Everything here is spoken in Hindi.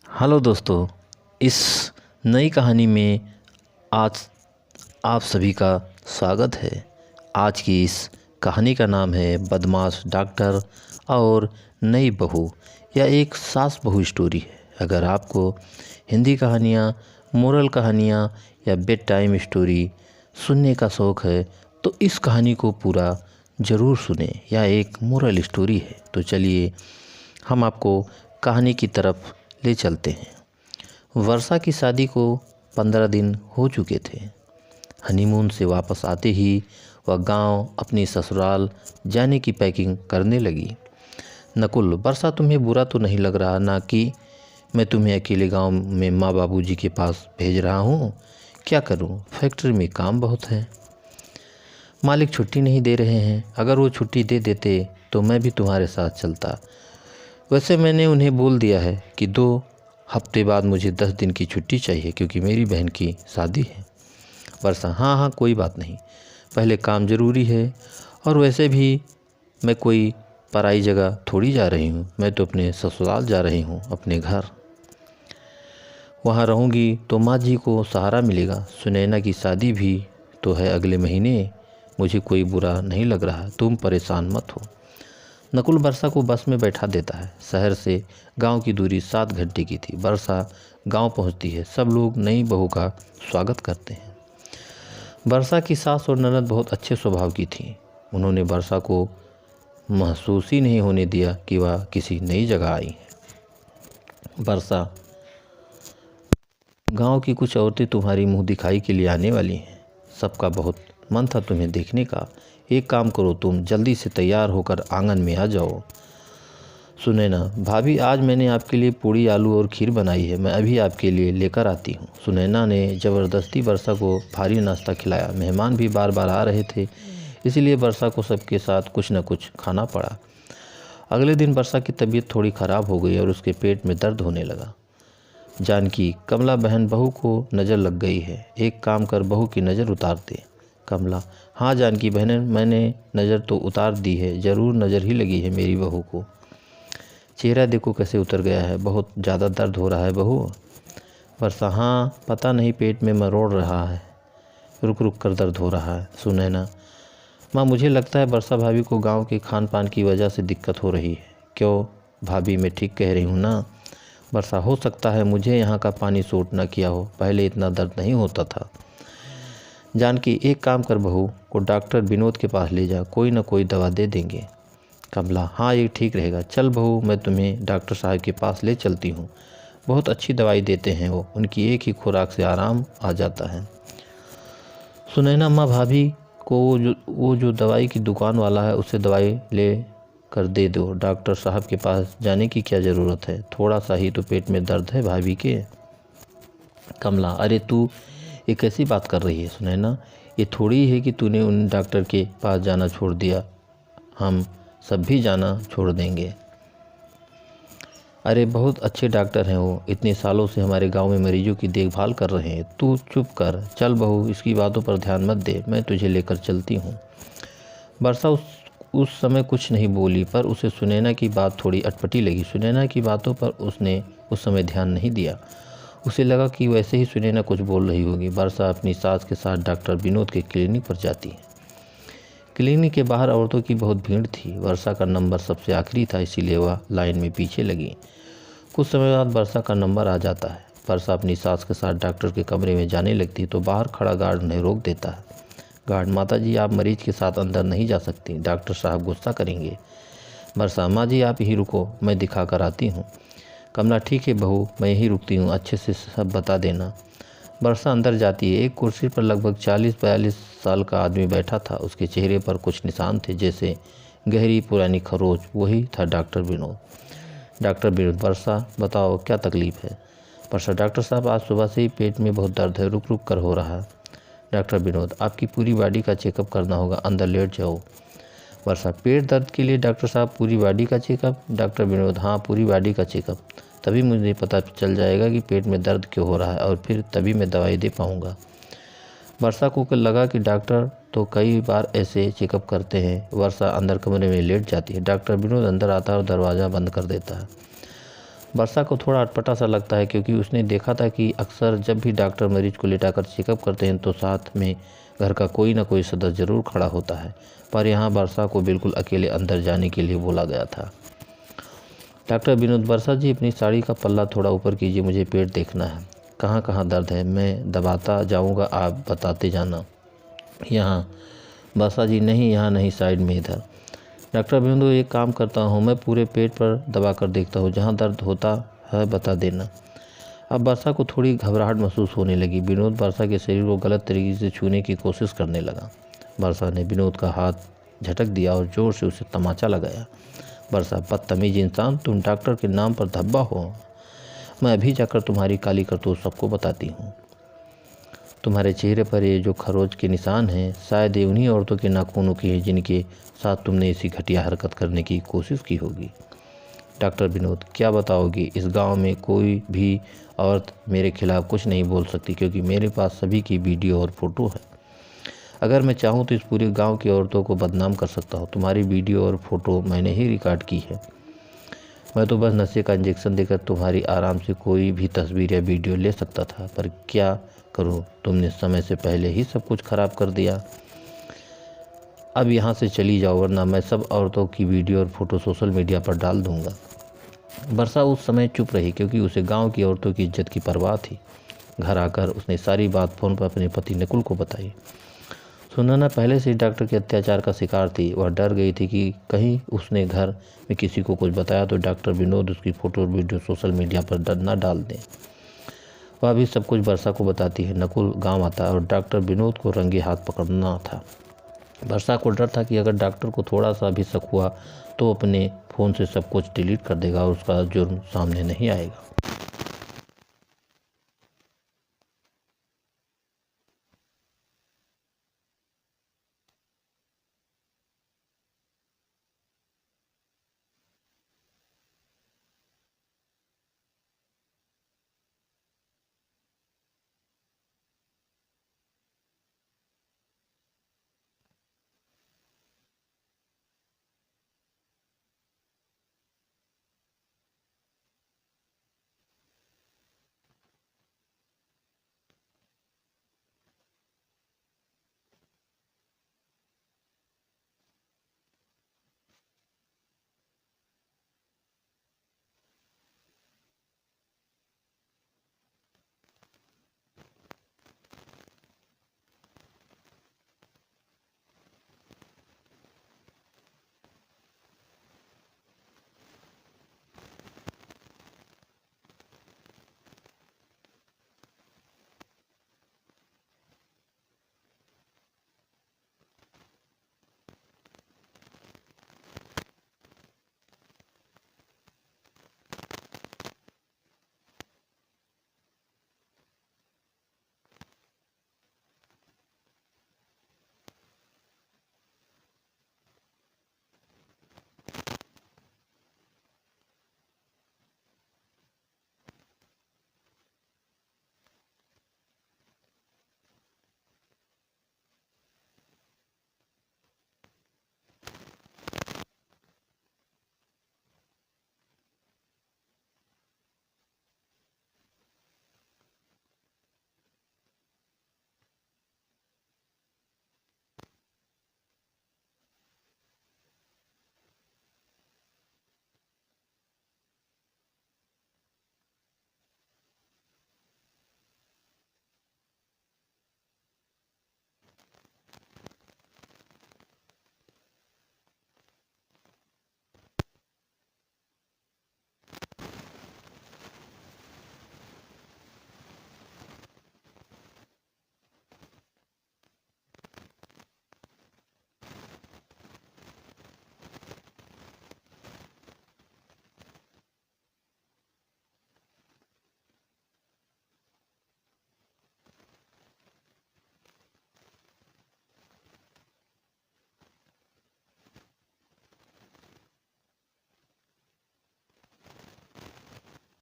हेलो दोस्तों, इस नई कहानी में आज आप सभी का स्वागत है। आज की इस कहानी का नाम है बदमाश डॉक्टर और नई बहू। यह एक सास बहू स्टोरी है। अगर आपको हिंदी कहानियाँ, मोरल कहानियाँ या बेड टाइम स्टोरी सुनने का शौक़ है तो इस कहानी को पूरा ज़रूर सुनें। यह एक मोरल स्टोरी है। तो चलिए हम आपको कहानी की तरफ ले चलते हैं। वर्षा की शादी को 15 दिन हो चुके थे। हनीमून से वापस आते ही वह गांव अपनी ससुराल जाने की पैकिंग करने लगी। नकुल, वर्षा तुम्हें बुरा तो नहीं लग रहा ना कि मैं तुम्हें अकेले गांव में माँ बाबूजी के पास भेज रहा हूँ? क्या करूँ, फैक्ट्री में काम बहुत है। मालिक छुट्टी नहीं दे रहे हैं। अगर वो छुट्टी दे देते तो मैं भी तुम्हारे साथ चलता। वैसे मैंने उन्हें बोल दिया है कि 2 हफ्ते बाद मुझे 10 दिन की छुट्टी चाहिए क्योंकि मेरी बहन की शादी है। वर्षा, हाँ कोई बात नहीं, पहले काम ज़रूरी है। और वैसे भी मैं कोई पराई जगह थोड़ी जा रही हूँ, मैं तो अपने ससुराल जा रही हूँ, अपने घर। वहाँ रहूँगी तो माँ जी को सहारा मिलेगा। सुनैना की शादी भी तो है अगले महीने। मुझे कोई बुरा नहीं लग रहा, तुम परेशान मत हो। नकुल वर्षा को बस में बैठा देता है। शहर से गांव की दूरी 7 घंटे की थी। वर्षा गांव पहुंचती है। सब लोग नई बहू का स्वागत करते हैं। वर्षा की सास और ननद बहुत अच्छे स्वभाव की थी। उन्होंने वर्षा को महसूस ही नहीं होने दिया कि वह किसी नई जगह आई है। वर्षा, गांव की कुछ औरतें तुम्हारी मुंह दिखाई के लिए आने वाली हैं। सबका बहुत मन था तुम्हें देखने का। एक काम करो, तुम जल्दी से तैयार होकर आंगन में आ जाओ। सुनैना, भाभी आज मैंने आपके लिए पूड़ी आलू और खीर बनाई है, मैं अभी आपके लिए लेकर आती हूँ। सुनैना ने ज़बरदस्ती वर्षा को भारी नाश्ता खिलाया। मेहमान भी बार बार आ रहे थे, इसलिए वर्षा को सबके साथ कुछ न कुछ खाना पड़ा। अगले दिन वर्षा की तबीयत थोड़ी ख़राब हो गई और उसके पेट में दर्द होने लगा। जानकी, कमला बहन बहू को नज़र लग गई है, एक काम कर बहू की नज़र उतार दे। कमला, हाँ जानकी बहन, मैंने नज़र तो उतार दी है, ज़रूर नज़र ही लगी है मेरी बहू को। चेहरा देखो कैसे उतर गया है, बहुत ज़्यादा दर्द हो रहा है बहू। वर्षा, हाँ पता नहीं, पेट में मरोड़ रहा है, रुक रुक कर दर्द हो रहा है। सुनैना, माँ मुझे लगता है वर्षा भाभी को गांव के खान पान की वजह से दिक्कत हो रही है। क्यों भाभी, मैं ठीक कह रही हूँ ना? वर्षा, हो सकता है मुझे यहाँ का पानी सूट न किया हो, पहले इतना दर्द नहीं होता था। जानकी, एक काम कर बहू को डॉक्टर विनोद के पास ले जा, कोई ना कोई दवा दे देंगे। कमला, हाँ ये ठीक रहेगा, चल बहू मैं तुम्हें डॉक्टर साहब के पास ले चलती हूँ, बहुत अच्छी दवाई देते हैं वो, उनकी एक ही खुराक से आराम आ जाता है। सुनैना, माँ भाभी को वो जो दवाई की दुकान वाला है उससे दवाई ले कर दे दो, डॉक्टर साहब के पास जाने की क्या ज़रूरत है, थोड़ा सा ही तो पेट में दर्द है भाभी के। कमला, अरे तू ये कैसी बात कर रही है सुनैना, ये थोड़ी है कि तूने उन डॉक्टर के पास जाना छोड़ दिया, हम सब भी जाना छोड़ देंगे। अरे बहुत अच्छे डॉक्टर हैं वो, इतने सालों से हमारे गांव में मरीजों की देखभाल कर रहे हैं। तू चुप कर, चल बहू इसकी बातों पर ध्यान मत दे, मैं तुझे लेकर चलती हूँ। वर्षा उस समय कुछ नहीं बोली, पर उसे सुनैना की बात थोड़ी अटपटी लगी। सुनैना की बातों पर उसने उस समय ध्यान नहीं दिया। उसे लगा कि वैसे ही सुनैना कुछ बोल रही होगी। वर्षा अपनी सास के साथ डॉक्टर विनोद के क्लिनिक पर जाती है। क्लिनिक के बाहर औरतों की बहुत भीड़ थी। वर्षा का नंबर सबसे आखिरी था, इसीलिए वह लाइन में पीछे लगी। कुछ समय बाद वर्षा का नंबर आ जाता है। वर्षा अपनी सास के साथ डॉक्टर के कमरे में जाने लगती तो बाहर खड़ा गार्ड उन्हें रोक देता है। गार्ड, माता जी आप मरीज के साथ अंदर नहीं जा सकती, डॉक्टर साहब गुस्सा करेंगे। वर्षा, माँ जी आप यहीं रुको, मैं दिखा कर आती हूँ। कमला, ठीक है बहू मैं यहीं रुकती हूँ, अच्छे से सब बता देना। वर्षा अंदर जाती है। एक कुर्सी पर लगभग 40-42 साल का आदमी बैठा था। उसके चेहरे पर कुछ निशान थे जैसे गहरी पुरानी खरोच। वही था डॉक्टर विनोद। डॉक्टर विनोद, वर्षा बताओ क्या तकलीफ़ है? वर्षा, डॉक्टर साहब आज सुबह से ही पेट में बहुत दर्द है, रुक रुक कर हो रहा है। डॉक्टर विनोद, आपकी पूरी बॉडी का चेकअप करना होगा, अंदर लेट जाओ। वर्षा, पेट दर्द के लिए डॉक्टर साहब पूरी बॉडी का चेकअप? डॉक्टर विनोद, हाँ पूरी बॉडी का चेकअप, तभी मुझे पता चल जाएगा कि पेट में दर्द क्यों हो रहा है और फिर तभी मैं दवाई दे पाऊँगा। वर्षा को लगा कि डॉक्टर तो कई बार ऐसे चेकअप करते हैं। वर्षा अंदर कमरे में लेट जाती है। डॉक्टर विनोद अंदर आता है और दरवाज़ा बंद कर देता है। वर्षा को थोड़ा अटपटा सा लगता है क्योंकि उसने देखा था कि अक्सर जब भी डॉक्टर मरीज को लेटाकर चेकअप करते हैं तो साथ में घर का कोई ना कोई सदस्य ज़रूर खड़ा होता है, पर यहाँ वर्षा को बिल्कुल अकेले अंदर जाने के लिए बोला गया था। डॉक्टर विनोद, वर्षा जी अपनी साड़ी का पल्ला थोड़ा ऊपर कीजिए, मुझे पेट देखना है। कहाँ कहाँ दर्द है, मैं दबाता जाऊँगा, आप बताते जाना। यहाँ। वर्षा जी, नहीं यहाँ नहीं, साइड में इधर। डॉक्टर विनोद, एक काम करता हूँ, मैं पूरे पेट पर दबा कर देखता हूँ, जहाँ दर्द होता है बता देना। अब वर्षा को थोड़ी घबराहट महसूस होने लगी। विनोद वर्षा के शरीर को गलत तरीके से छूने की कोशिश करने लगा। वर्षा ने विनोद का हाथ झटक दिया और ज़ोर से उसे तमाचा लगाया। वर्षा, बदतमीज इंसान, तुम डॉक्टर के नाम पर धब्बा हो। मैं अभी जाकर तुम्हारी काली करतूत सबको बताती हूँ। तुम्हारे चेहरे पर ये जो खरोच के निशान हैं, शायद ये उन्हीं औरतों के नाखूनों की हैं जिनके साथ तुमने ऐसी घटिया हरकत करने की कोशिश की होगी। डॉक्टर विनोद, क्या बताओगी? इस गांव में कोई भी औरत मेरे खिलाफ़ कुछ नहीं बोल सकती क्योंकि मेरे पास सभी की वीडियो और फ़ोटो है। अगर मैं चाहूँ तो इस पूरे गांव की औरतों को बदनाम कर सकता हूँ। तुम्हारी वीडियो और फ़ोटो मैंने ही रिकॉर्ड की है। मैं तो बस नशे का इंजेक्शन देकर तुम्हारी आराम से कोई भी तस्वीर या वीडियो ले सकता था, पर क्या करूँ, तुमने समय से पहले ही सब कुछ ख़राब कर दिया। अब यहाँ से चली जाओ वरना मैं सब औरतों की वीडियो और फ़ोटो सोशल मीडिया पर डाल दूँगा। वर्षा उस समय चुप रही क्योंकि उसे गांव की औरतों की इज्जत की परवाह थी। घर आकर उसने सारी बात फ़ोन पर अपने पति नकुल को बताई। सुनैना पहले से ही डॉक्टर के अत्याचार का शिकार थी। वह डर गई थी कि कहीं उसने घर में किसी को कुछ बताया तो डॉक्टर विनोद उसकी फ़ोटो और वीडियो सोशल मीडिया पर न डाल दें। वह भी सब कुछ वर्षा को बताती है। नकुल गांव आता और डॉक्टर विनोद को रंगे हाथ पकड़ना था। वर्षा को डर था कि अगर डॉक्टर को थोड़ा सा भी शक हुआ तो अपने फ़ोन से सब कुछ डिलीट कर देगा और उसका जुर्म सामने नहीं आएगा।